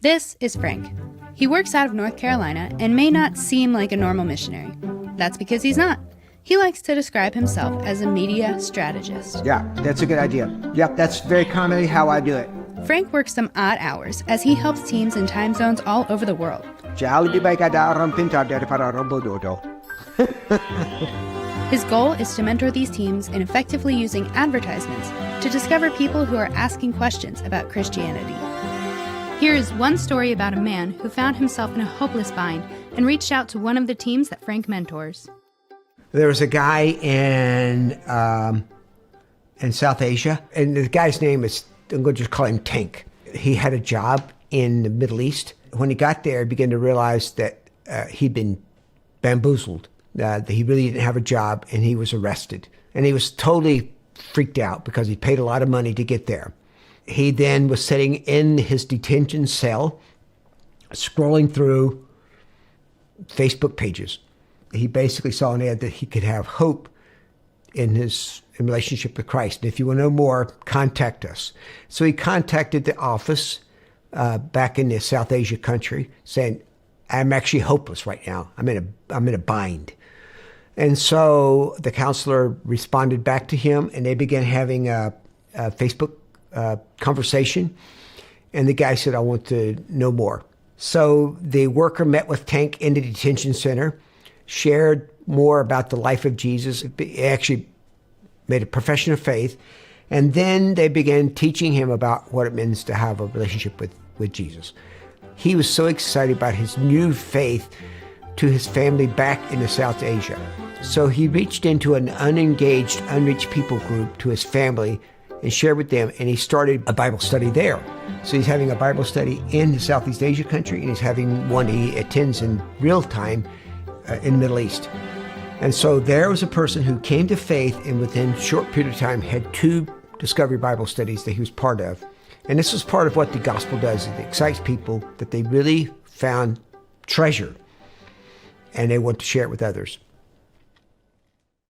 This is Frank. He works out of North Carolina and may not seem like a normal missionary. That's because he's not. He likes to describe himself as a media strategist. Yeah, that's a good idea. Yep, that's very commonly how I do it. Frank works some odd hours as he helps teams in time zones all over the world. His goal is to mentor these teams in effectively using advertisements to discover people who are asking questions about Christianity. Here is one story about a man who found himself in a hopeless bind and reached out to one of the teams that Frank mentors. There was a guy in South Asia, and the guy's name is, I'm going to just call him Tank. He had a job in the Middle East. When he got there, he began to realize that he'd been bamboozled, that he really didn't have a job, and he was arrested. And he was totally freaked out because he paid a lot of money to get there. He then was sitting in his detention cell, scrolling through Facebook pages. He basically saw an ad that he could have hope in his relationship with Christ. And if you want to know more, contact us. So he contacted the office back in the South Asia country saying, I'm actually hopeless right now. I'm in a bind. And so the counselor responded back to him, and they began having a Facebook conversation. And the guy said, I want to know more. So the worker met with Tank in the detention center, shared more about the life of Jesus, actually made a profession of faith, and then they began teaching him about what it means to have a relationship with Jesus. He was so excited about his new faith to his family back in South Asia. So he reached into an unengaged, unreached people group to his family and shared with them, and he started a Bible study there. So he's having a Bible study in the Southeast Asia country, and he's having one he attends in real time in the Middle East. And so there was a person who came to faith and within a short period of time had 2 Discovery Bible studies that he was part of. And this was part of what the gospel does. It excites people that they really found treasure and they want to share it with others.